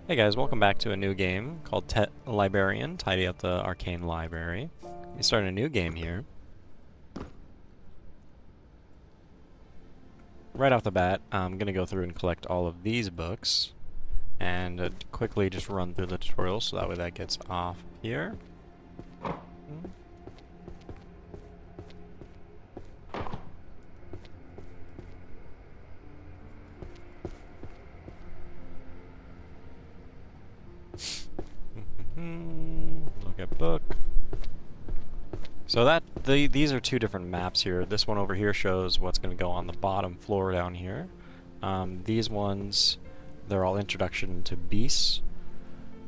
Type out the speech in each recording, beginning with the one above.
Hey guys, welcome back to a new game called Librarian, Tidy Up the Arcane Library. We start a new game here. Right off the bat, I'm going to go through and collect all of these books and quickly just run through the tutorial so that way that gets off here. Look at book. So these are two different maps here. This one over here shows what's going to go on the bottom floor down here. These ones, they're all introduction to beasts,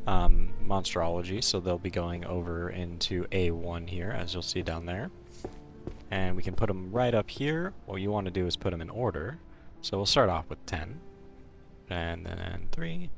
monstrology, so they'll be going over into A1 here, as you'll see down there. And we can put them right up here. What you want to do is put them in order. So we'll start off with 10, and then 3.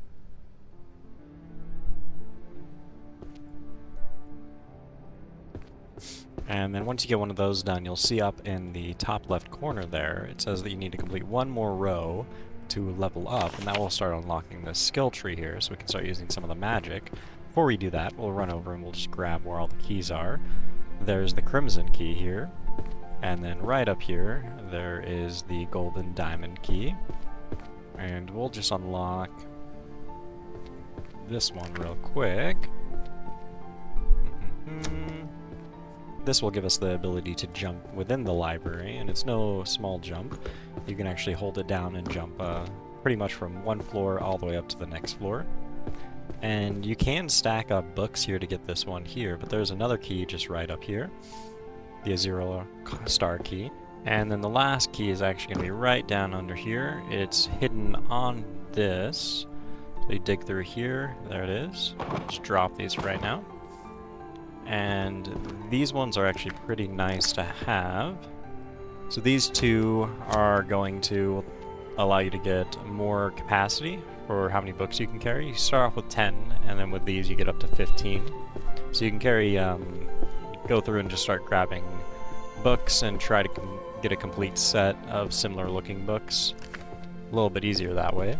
And then once you get one of those done, you'll see up in the top left corner there, it says that you need to complete one more row to level up, and that will start unlocking the skill tree here, so we can start using some of the magic. Before we do that, we'll run over and we'll just grab where all the keys are. There's the crimson key here, and then right up here, there is the golden diamond key. And we'll just unlock this one real quick. This will give us the ability to jump within the library, and it's no small jump. You can actually hold it down and jump pretty much from one floor all the way up to the next floor. And you can stack up books here to get this one here, but there's another key just right up here, the Azura star key. And then the last key is actually going to be right down under here. It's hidden on this. So you dig through here, there it is. Just drop these for right now. And these ones are actually pretty nice to have. So these two are going to allow you to get more capacity for how many books you can carry. You start off with 10, and then with these you get up to 15. So you can carry, go through and just start grabbing books and try to get a complete set of similar looking books. A little bit easier that way.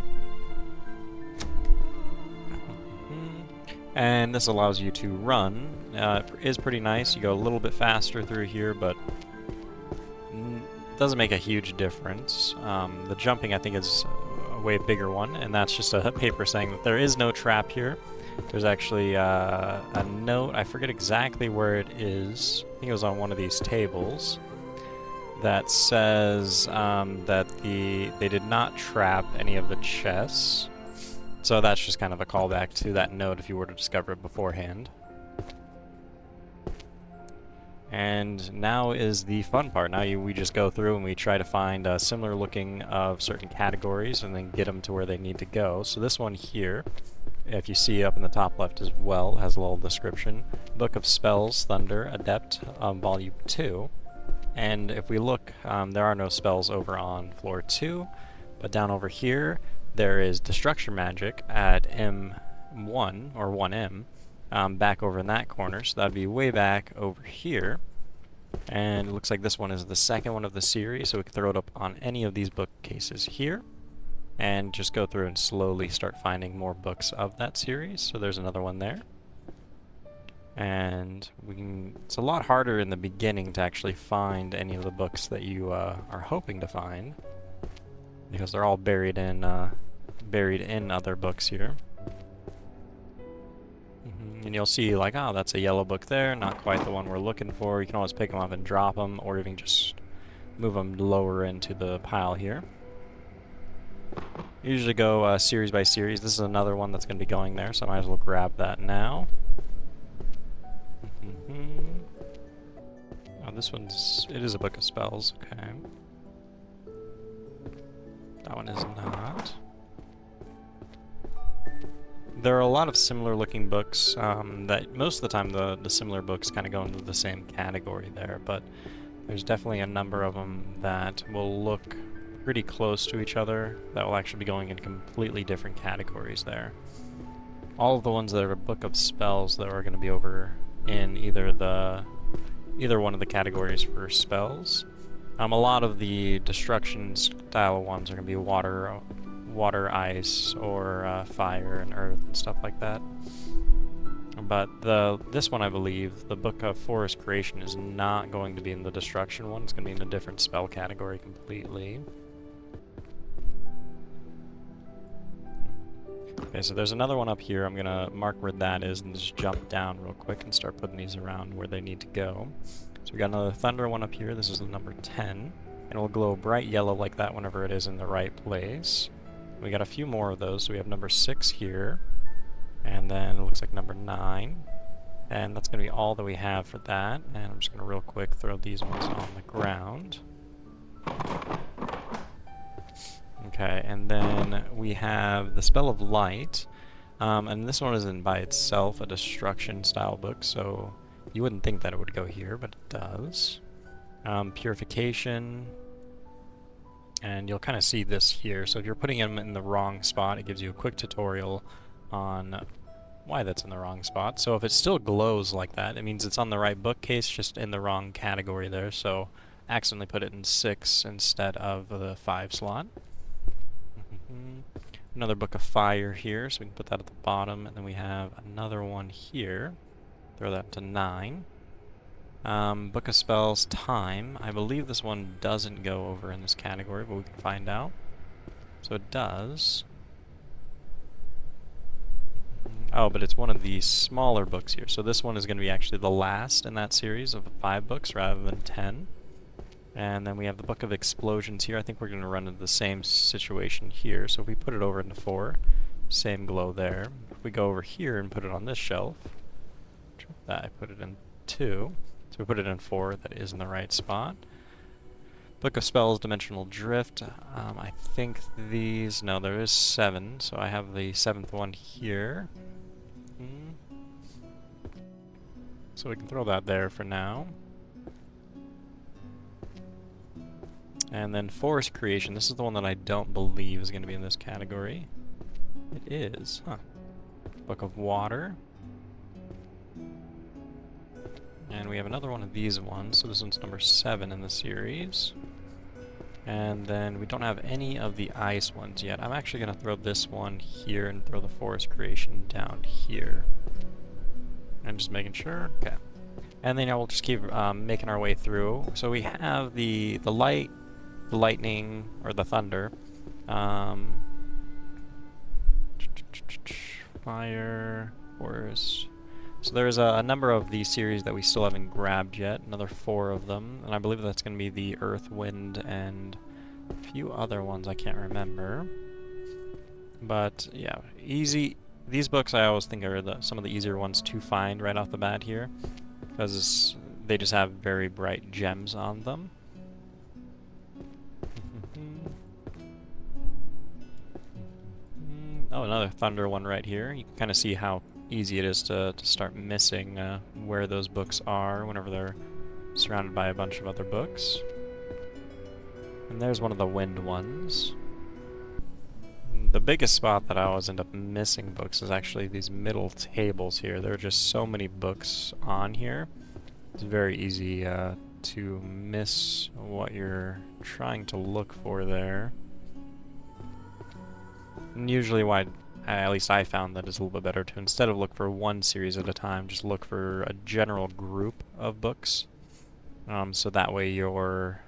And this allows you to run. It is pretty nice. You go a little bit faster through here, but doesn't make a huge difference. The jumping, I think, is a way bigger one, and that's just a paper saying that there is no trap here. There's actually a note, I forget exactly where it is. I think it was on one of these tables that says that they did not trap any of the chests. So that's just kind of a callback to that note if you were to discover it beforehand. And now is the fun part. Now we just go through and we try to find similar looking of certain categories and then get them to where they need to go. So this one here, if you see up in the top left as well, has a little description. Book of Spells, Thunder, Adept, Volume 2. And if we look, there are no spells over on floor 2, but down over here, there is Destruction Magic at M1, or 1M, back over in that corner, so that would be way back over here. And it looks like this one is the second one of the series, so we can throw it up on any of these bookcases here, and just go through and slowly start finding more books of that series. So there's another one there. And it's a lot harder in the beginning to actually find any of the books that you are hoping to find, because they're all buried in other books here. And you'll see, like, oh, that's a yellow book there, not quite the one we're looking for. You can always pick them up and drop them, or even just move them lower into the pile here. Usually go series by series. This is another one that's going to be going there, so I might as well grab that now. Oh, this it is a book of spells, okay. That one is not. There are a lot of similar looking books that most of the time the similar books kind of go into the same category there, but there's definitely a number of them that will look pretty close to each other that will actually be going in completely different categories there. All of the ones that are a book of spells that are going to be over in either one of the categories for spells. A lot of the destruction style ones are going to be water, ice, or fire and earth and stuff like that. But this one, I believe, the Book of Forest Creation, is not going to be in the Destruction one. It's going to be in a different spell category completely. Okay, so there's another one up here. I'm going to mark where that is and just jump down real quick and start putting these around where they need to go. So we got another Thunder one up here. This is the number 10. And it will glow bright yellow like that whenever it is in the right place. We got a few more of those. So we have number 6 here. And then it looks like number 9. And that's going to be all that we have for that. And I'm just going to real quick throw these ones on the ground. Okay, and then we have the Spell of Light. And this one isn't by itself a destruction style book, so you wouldn't think that it would go here, but it does. Purification. And you'll kind of see this here. So if you're putting them in the wrong spot, it gives you a quick tutorial on why that's in the wrong spot. So if it still glows like that, it means it's on the right bookcase, just in the wrong category there. So accidentally put it in 6 instead of the 5 slot. Another Book of Fire here, so we can put that at the bottom. And then we have another one here. Throw that to 9. Book of Spells, Time. I believe this one doesn't go over in this category, but we can find out. So it does. Oh, but it's one of the smaller books here. So this one is going to be actually the last in that series of 5 books rather than 10. And then we have the Book of Explosions here. I think we're going to run into the same situation here. So if we put it over into 4, same glow there. If we go over here and put it on this shelf, that I put it in 2. So we put it in 4, that is in the right spot. Book of Spells, Dimensional Drift. I think these... No, there is 7, so I have the 7th one here. So we can throw that there for now. And then Forest Creation. This is the one that I don't believe is going to be in this category. It is, huh. Book of Water. And we have another one of these ones, so this one's number 7 in the series. And then we don't have any of the ice ones yet. I'm actually going to throw this one here and throw the Forest Creation down here. I'm just making sure. Okay. And then we'll just keep making our way through. So we have the light, the lightning, or the thunder. Fire, forest. So there's a number of these series that we still haven't grabbed yet, another 4 of them, and I believe that's going to be the Earth, Wind, and a few other ones I can't remember. But yeah, easy. These books I always think are some of the easier ones to find right off the bat here, because they just have very bright gems on them. Oh, another Thunder one right here. You can kind of see how easy it is to start missing where those books are whenever they're surrounded by a bunch of other books. And there's one of the Wind ones. The biggest spot that I always end up missing books is actually these middle tables here. There are just so many books on here. It's very easy to miss what you're trying to look for there. And usually why, at least I found that it's a little bit better to, instead of look for one series at a time, just look for a general group of books. So that way you're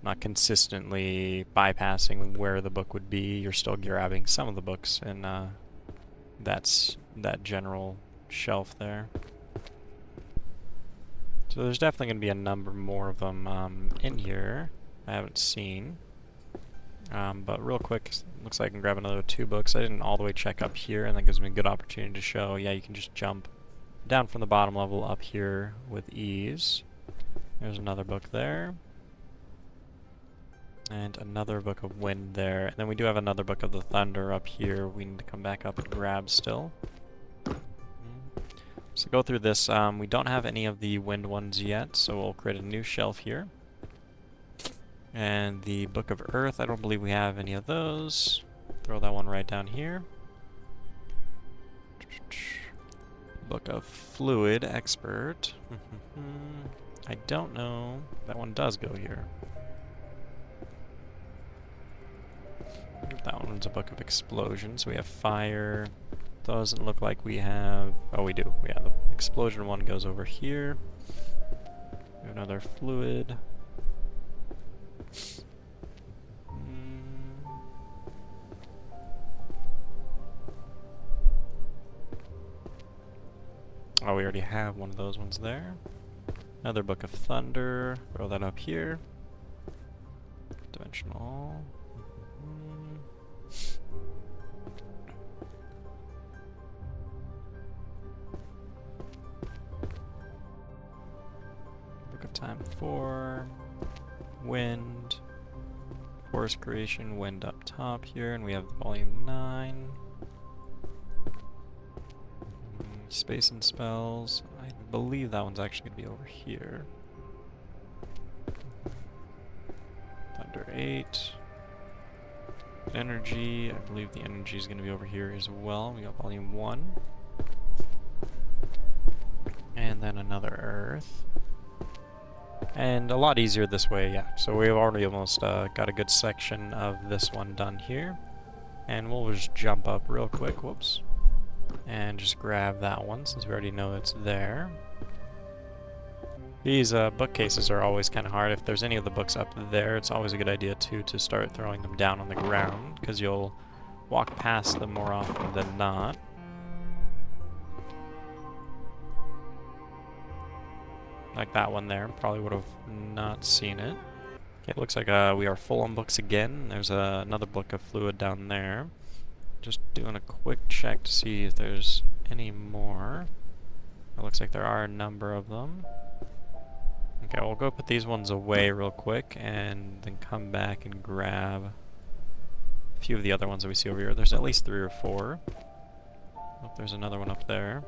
not consistently bypassing where the book would be. You're still grabbing some of the books in that general shelf there. So there's definitely going to be a number more of them in here I haven't seen. But real quick, looks like I can grab another 2 books. I didn't all the way check up here, and that gives me a good opportunity to show, yeah, you can just jump down from the bottom level up here with ease. There's another book there. And another Book of Wind there. And then we do have another Book of the Thunder up here we need to come back up and grab still. So go through this. We don't have any of the Wind ones yet, so we'll create a new shelf here. And the Book of Earth, I don't believe we have any of those. Throw that one right down here. Book of Fluid Expert. I don't know. That one does go here. That one's a book of explosions. We have fire. Doesn't look like we have... Oh, we do. Yeah, the explosion one goes over here. We have another fluid. Oh, we already have one of those ones there. Another book of thunder. Throw that up here. Dimensional. Book of time 4. Wind. Forest creation. Wind up top here. And we have volume 9. Space and spells. I believe that one's actually going to be over here. Thunder 8. Energy. I believe the energy is going to be over here as well. We got volume 1. And then another Earth. And a lot easier this way, yeah. So we've already almost got a good section of this one done here. And we'll just jump up real quick. Whoops. And just grab that one since we already know it's there. These bookcases are always kind of hard. If there's any of the books up there, it's always a good idea too to start throwing them down on the ground because you'll walk past them more often than not. Like that one there, probably would have not seen it. Okay, it looks like we are full on books again. There's another book of fluid down there. Just doing a quick check to see if there's any more. It looks like there are a number of them. Okay, we'll go put these ones away real quick and then come back and grab a few of the other ones that we see over here. There's at least 3 or 4. Oh, there's another one up there.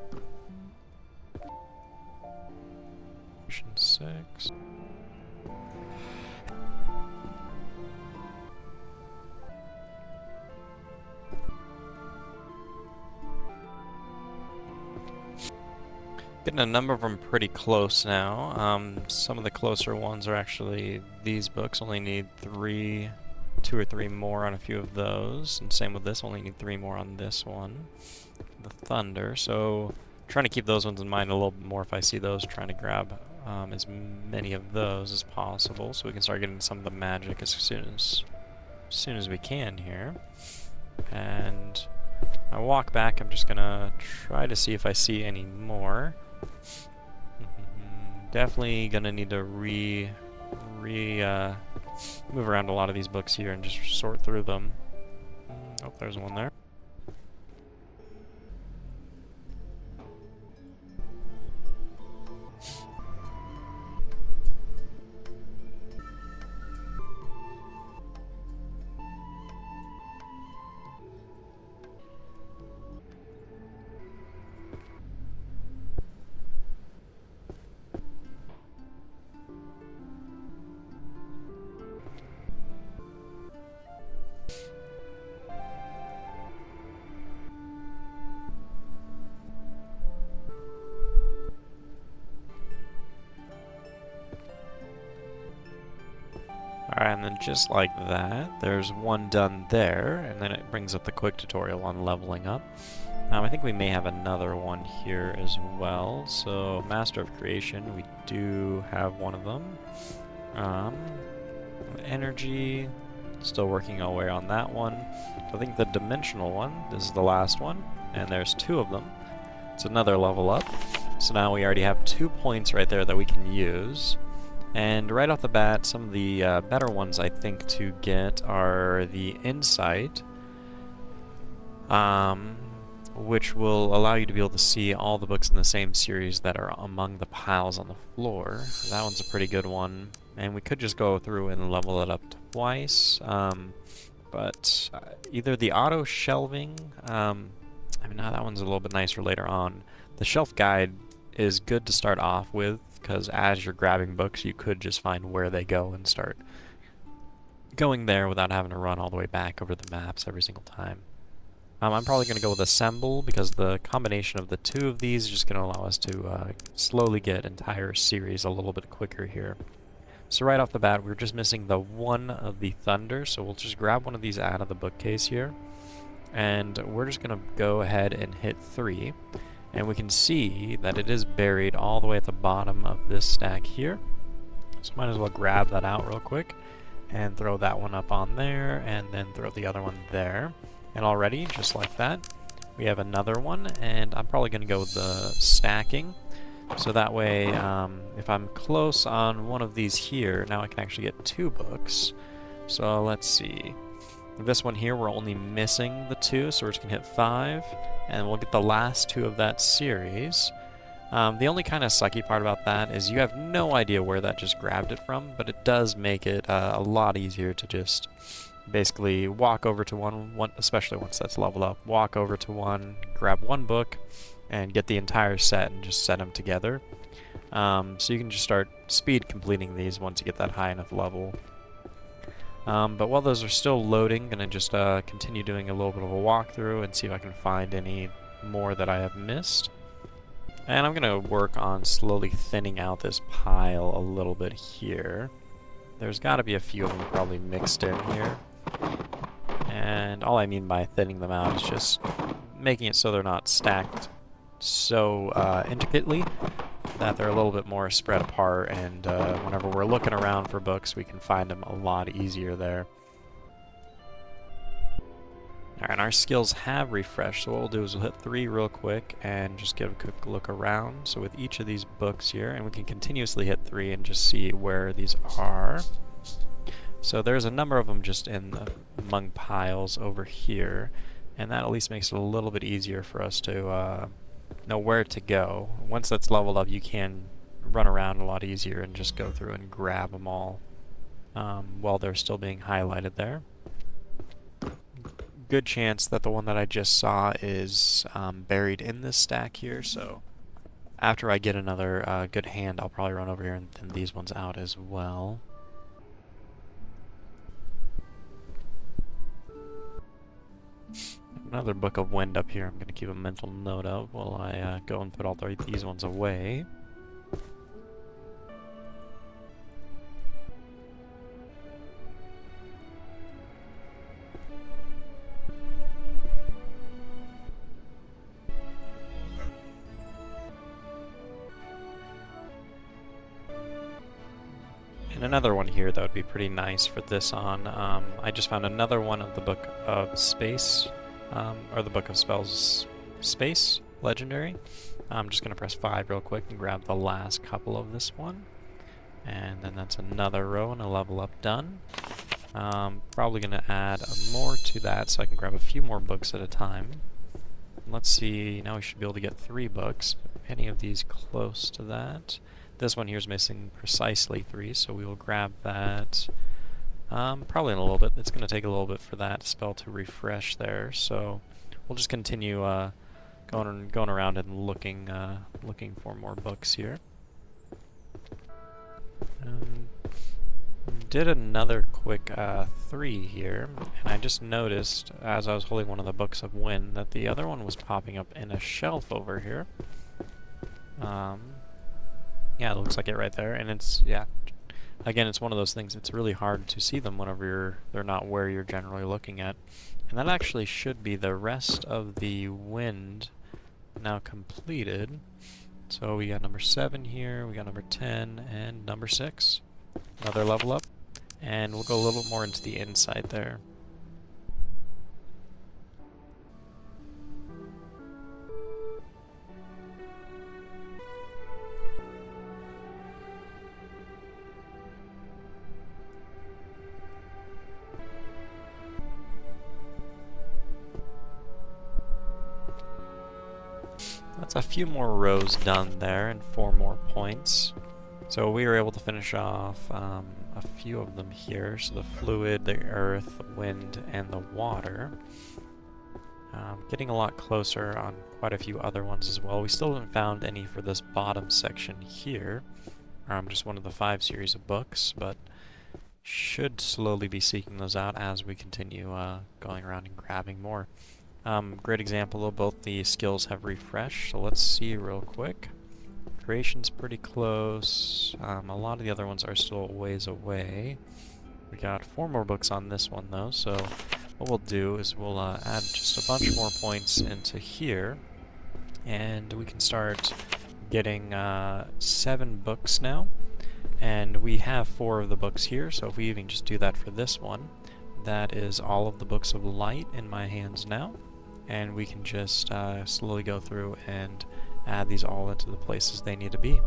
6. Getting a number of them pretty close now. Some of the closer ones are actually these books. Only need 2 or 3 more on a few of those. And same with this, only need 3 more on this one. The Thunder. So trying to keep those ones in mind a little bit more if I see those. Trying to grab as many of those as possible so we can start getting some of the magic as soon as we can here. And I walk back. I'm just gonna try to see if I see any more. Definitely gonna need to move around a lot of these books here and just sort through them. Oh, there's one there. Alright, and then just like that, there's one done there, and then it brings up the quick tutorial on leveling up. I think we may have another one here as well. So, Master of Creation, we do have one of them. Energy, still working our way on that one. I think the Dimensional one, this is the last one, and there's 2 of them. It's another level up. So now we already have 2 points right there that we can use. And right off the bat, some of the better ones I think to get are the Insight, which will allow you to be able to see all the books in the same series that are among the piles on the floor. That one's a pretty good one, and we could just go through and level it up twice, but either the auto shelving, I mean, that one's a little bit nicer later on. The shelf guide is good to start off with, because as you're grabbing books, you could just find where they go and start going there without having to run all the way back over the maps every single time. I'm probably going to go with Assemble, because the combination of the 2 of these is just going to allow us to slowly get entire series a little bit quicker here. So right off the bat, we're just missing the one of the thunder, so we'll just grab one of these out of the bookcase here, and we're just going to go ahead and hit 3, and we can see that it is buried all the way at the bottom of this stack here. So might as well grab that out real quick and throw that one up on there, and then throw the other one there. And already, just like that, we have another one, and I'm probably going to go with the stacking. So that way, if I'm close on one of these here, now I can actually get 2 books. So let's see. This one here, we're only missing the 2, so we're just going to hit 5, and we'll get the last 2 of that series. The only kind of sucky part about that is you have no idea where that just grabbed it from, but it does make it a lot easier to just basically walk over to one, especially once that's leveled up, walk over to one, grab one book, and get the entire set and just set them together. So you can just start speed completing these once you get that high enough level. But while those are still loading, I'm going to just continue doing a little bit of a walkthrough and see if I can find any more that I have missed. And I'm going to work on slowly thinning out this pile a little bit here. There's got to be a few of them probably mixed in here. And all I mean by thinning them out is just making it so they're not stacked so intricately that they're a little bit more spread apart, and whenever we're looking around for books, we can find them a lot easier there. Alright, and our skills have refreshed, so what we'll do is we'll hit 3 real quick and just give a quick look around. So with each of these books here, and we can continuously hit 3 and just see where these are. So there's a number of them just among piles over here, and that at least makes it a little bit easier for us to know where to go. Once that's leveled up, you can run around a lot easier and just go through and grab them all while they're still being highlighted there. Good chance that the one that I just saw is buried in this stack here, so after I get another good hand, I'll probably run over here and thin these ones out as well. Another book of wind up here I'm going to keep a mental note of while I go and put all these ones away. And another one here that would be pretty nice for this on. I just found another one of the Book of Space, or the Book of Spells Space Legendary. I'm just going to press 5 real quick and grab the last couple of this one. And then that's another row and a level up done. Probably going to add more to that so I can grab a few more books at a time. Let's see, now we should be able to get 3 books. Any of these close to that? This one here is missing precisely 3, so we will grab that probably in a little bit. It's going to take a little bit for that spell to refresh there, so we'll just continue going around and looking for more books here. Did another quick 3 here, and I just noticed as I was holding one of the Books of Wind that the other one was popping up in a shelf over here. Yeah, it looks like it right there, and it's, yeah, again, it's one of those things, it's really hard to see them whenever they're not where you're generally looking at. And that actually should be the rest of the wind now completed. So we got number 7 here, we got number 10, and number 6. Another level up, and we'll go a little bit more into the inside there. That's a few more rows done there and 4 more points. So we were able to finish off a few of them here. So the fluid, the earth, the wind, and the water. Getting a lot closer on quite a few other ones as well. We still haven't found any for this bottom section here. Just one of the 5 series of books, but should slowly be seeking those out as we continue going around and grabbing more. Great example of both the skills have refreshed, so let's see real quick. Creation's pretty close. A lot of the other ones are still a ways away. We got 4 more books on this one though, so what we'll do is we'll add just a bunch more points into here, and we can start getting 7 books now. And we have 4 of the books here, so if we even just do that for this one, that is all of the books of light in my hands now. And we can just slowly go through and add these all into the places they need to be.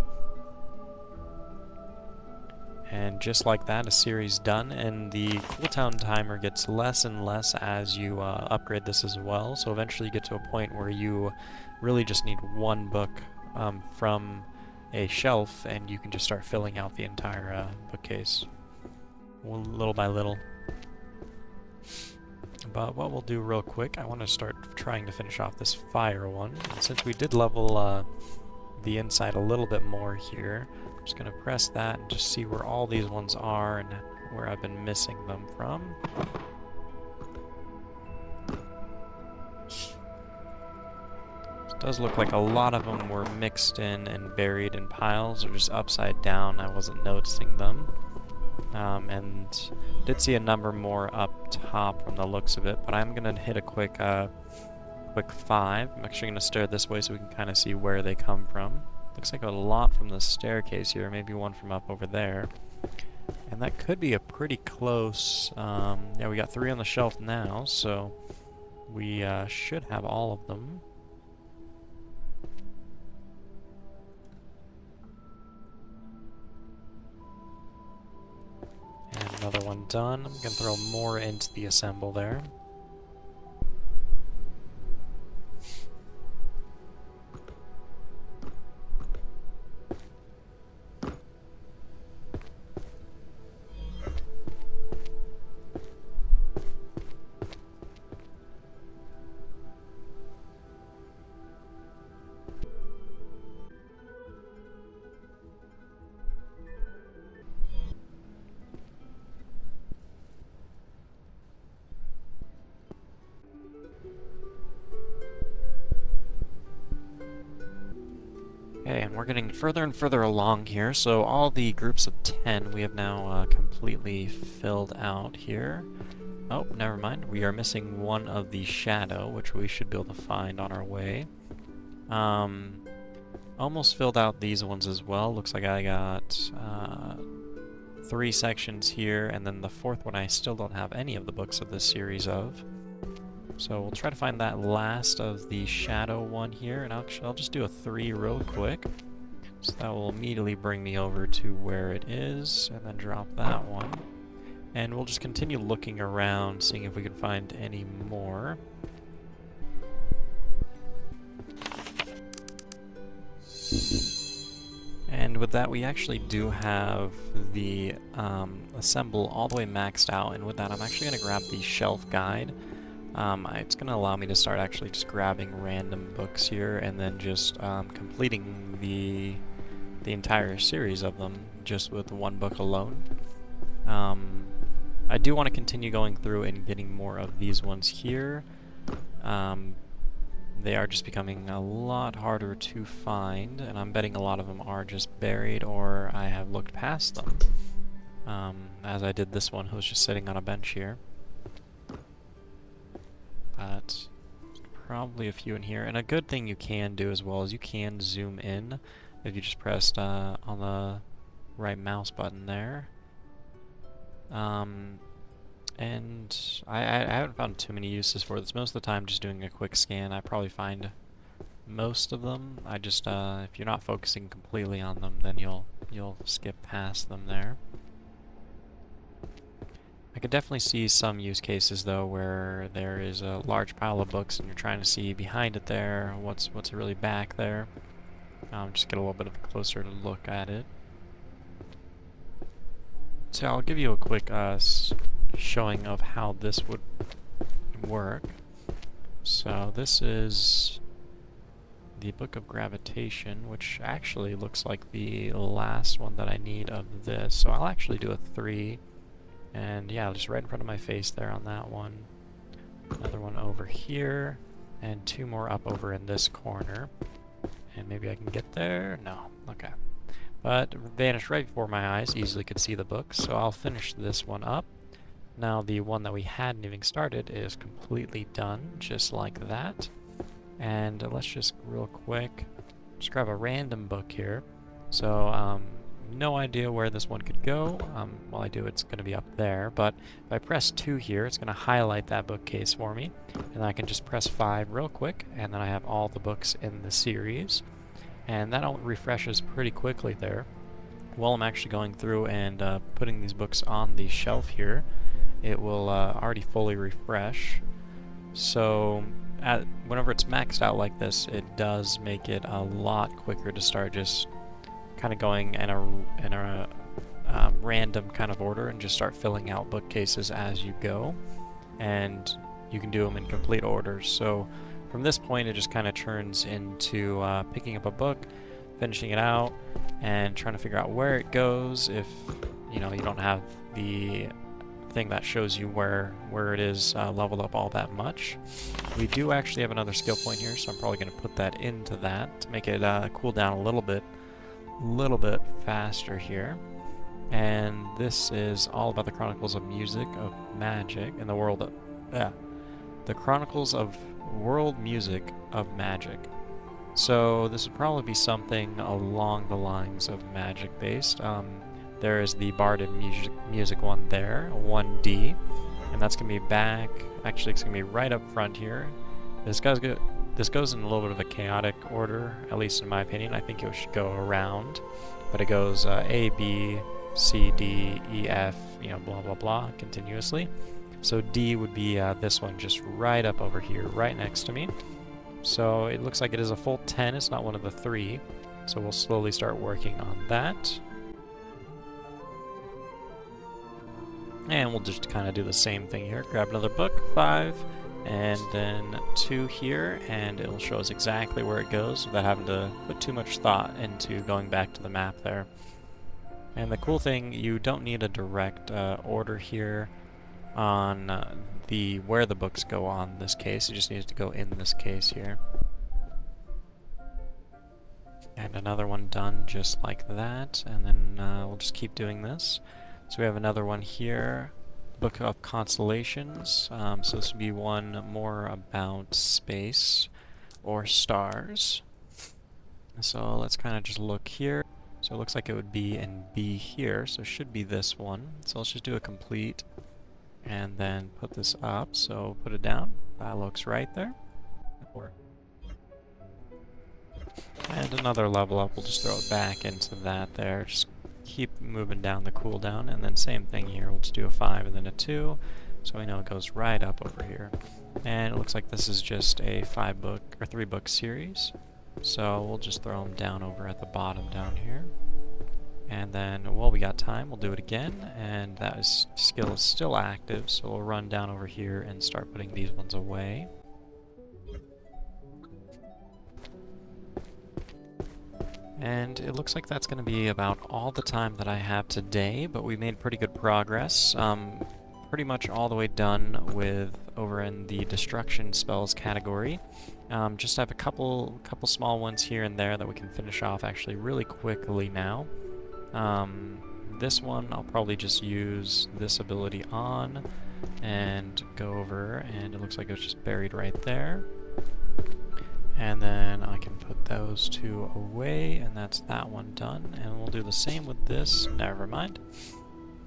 And just like that, a series done, and the cooldown timer gets less and less as you upgrade this as well. So eventually you get to a point where you really just need 1 book from a shelf, and you can just start filling out the entire bookcase, little by little. But what we'll do real quick, I want to start trying to finish off this fire one. And since we did level the inside a little bit more here, I'm just going to press that and just see where all these ones are and where I've been missing them from. It does look like a lot of them were mixed in and buried in piles or just upside down. I wasn't noticing them. And did see a number more up top from the looks of it, but I'm going to hit a quick 5. I'm actually going to stare this way so we can kind of see where they come from. Looks like a lot from the staircase here, maybe one from up over there. And that could be a pretty close... yeah, we got 3 on the shelf now, so we should have all of them. And another one done. I'm going to throw more into the assemble there. Okay, and we're getting further and further along here, so all the groups of 10 we have now completely filled out here. Oh, never mind. We are missing one of the shadow, which we should be able to find on our way. Almost filled out these ones as well. Looks like I got 3 sections here, and then the 4th one I still don't have any of the books of this series of. So we'll try to find that last of the shadow one here, and I'll just do a 3 real quick. So that will immediately bring me over to where it is, and then drop that one. And we'll just continue looking around, seeing if we can find any more. And with that, we actually do have the assemble all the way maxed out, and with that I'm actually going to grab the shelf guide. It's going to allow me to start actually just grabbing random books here and then just completing the entire series of them just with 1 book alone. I do want to continue going through and getting more of these ones here. They are just becoming a lot harder to find, and I'm betting a lot of them are just buried or I have looked past them. As I did this one who was just sitting on a bench here. But probably a few in here. And a good thing you can do as well is you can zoom in if you just pressed on the right mouse button there. And I haven't found too many uses for this. Most of the time just doing a quick scan, I probably find most of them. I just if you're not focusing completely on them, then you'll skip past them there. I could definitely see some use cases though where there is a large pile of books and you're trying to see behind it there what's really back there. Just get a little bit of a closer look at it. So I'll give you a quick showing of how this would work. So this is the Book of Gravitation, which actually looks like the last one that I need of this. So I'll actually do a 3. And yeah, just right in front of my face there on that one. Another one over here, and 2 more up over in this corner. And maybe I can get there? No. Okay. But vanished right before my eyes, easily could see the book, so I'll finish this one up. Now the one that we hadn't even started is completely done, just like that. And let's just real quick, just grab a random book here. So, no idea where this one could go. While I do, it's going to be up there, but if I press 2 here, it's going to highlight that bookcase for me, and I can just press 5 real quick, and then I have all the books in the series, and that all refreshes pretty quickly there. While I'm actually going through and putting these books on the shelf here, it will already fully refresh. So whenever it's maxed out like this, it does make it a lot quicker to start just kind of going in a random kind of order and just start filling out bookcases as you go, and you can do them in complete order. So from this point, it just kind of turns into picking up a book, finishing it out, and trying to figure out where it goes if you don't have the thing that shows you where it is leveled up all that much. We do actually have another skill point here, so I'm probably going to put that into that to make it cool down a little bit faster here. And this is all about the Chronicles of Music of Magic in the world of the Chronicles of World Music of Magic. So this would probably be something along the lines of magic based. There is the Barded music one there, 1D, and that's going to be back, actually it's going to be right up front here. This goes in a little bit of a chaotic order, at least in my opinion. I think it should go around, but it goes A, B, C, D, E, F, blah blah blah, continuously. So D would be this one just right up over here, right next to me. So it looks like it is a full 10, it's not one of the 3, so we'll slowly start working on that. And we'll just kind of do the same thing here. Grab another book, 5, and then 2 here, and it'll show us exactly where it goes without having to put too much thought into going back to the map there. And the cool thing, you don't need a direct order here on where the books go on this case. It just needs to go in this case here. And another one done just like that, and then we'll just keep doing this. So we have another one here, Book of Constellations. So this would be one more about space or stars. So let's kind of just look here. So it looks like it would be in B here, so it should be this one. So let's just do a complete and then put this up. So put it down. That looks right there. And another level up, we'll just throw it back into that there. Just keep moving down the cooldown, and then same thing here, we'll just do a 5 and then a 2, so we know it goes right up over here. And it looks like this is just a 5-book or 3-book series, so we'll just throw them down over at the bottom down here. And then while we got time, we'll do it again, and that skill is still active, so we'll run down over here and start putting these ones away. And it looks like that's going to be about all the time that I have today, but we made pretty good progress. Pretty much all the way done with over in the destruction spells category. Just have a couple small ones here and there that we can finish off actually really quickly now. This one I'll probably just use this ability on and go over, and it looks like it's just buried right there. And then I can put those 2 away, and that's that one done. And we'll do the same with this. Never mind.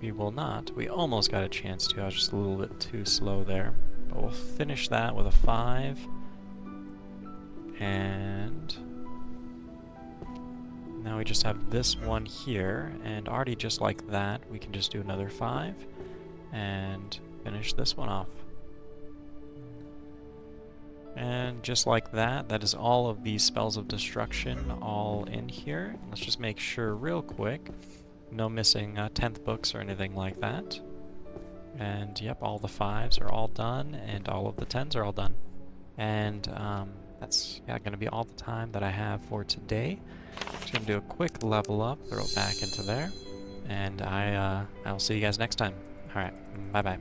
We will not. We almost got a chance to. I was just a little bit too slow there. But we'll finish that with a 5. And now we just have this one here. And already just like that, we can just do another 5 and finish this one off. And just like that, that is all of these spells of destruction all in here. Let's just make sure real quick, no missing 10th books or anything like that. And yep, all the 5s are all done, and all of the 10s are all done. And that's going to be all the time that I have for today. Just going to do a quick level up, throw it back into there, and I'll see you guys next time. Alright, bye-bye.